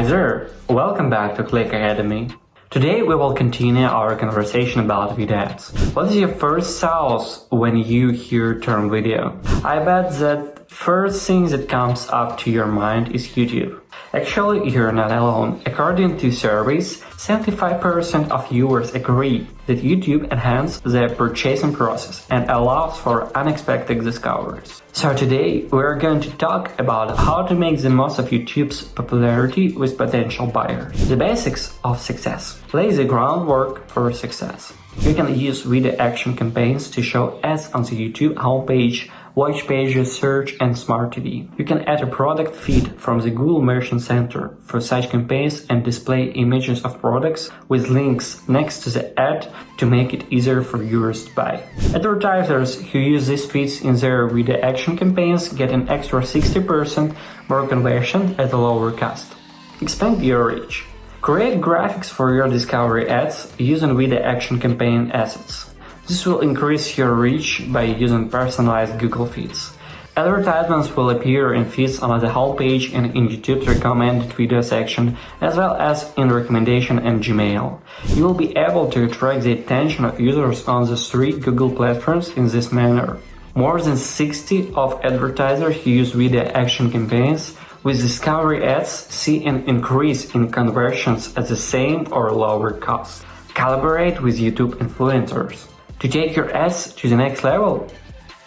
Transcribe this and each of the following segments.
Hi there, welcome back to Klik Academy. Today we will continue our conversation about video ads. What is your first thoughts when you hear term video? I bet that first thing that comes up to your mind is YouTube. Actually, you're not alone. According to surveys, 75% of viewers agree that YouTube enhances the purchasing process and allows for unexpected discoveries. So today, we're going to talk about how to make the most of YouTube's popularity with potential buyers. The basics of success. Lay the groundwork for success. You can use video action campaigns to show ads on the YouTube homepage, watch pages, search, and smart TV. You can add a product feed from the Google Merchant Center for such campaigns and display images of products with links next to the ad to make it easier for viewers to buy. Advertisers who use these feeds in their video action campaigns get an extra 60% more conversion at a lower cost. Expand your reach. Create graphics for your discovery ads using video action campaign assets. This will increase your reach by using personalized Google feeds. Advertisements will appear in feeds on the homepage and in YouTube's recommended video section, as well as in recommendation and Gmail. You will be able to attract the attention of users on the 3 Google platforms in this manner. More than 60% of advertisers who use video action campaigns with discovery ads see an increase in conversions at the same or lower cost. Collaborate with YouTube influencers. To take your ads to the next level,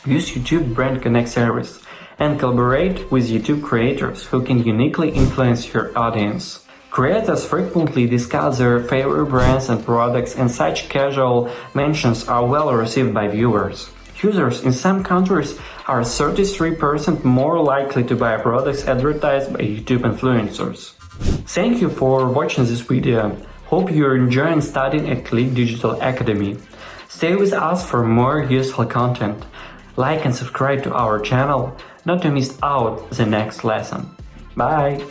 use YouTube Brand Connect service and collaborate with YouTube creators who can uniquely influence your audience. Creators frequently discuss their favorite brands and products, and such casual mentions are well received by viewers. Users in some countries are 33% more likely to buy products advertised by YouTube influencers. Thank you for watching this video. Hope you're enjoying studying at Klik Digital Academy. Stay with us for more useful content. Like and subscribe to our channel not to miss out the next lesson. Bye!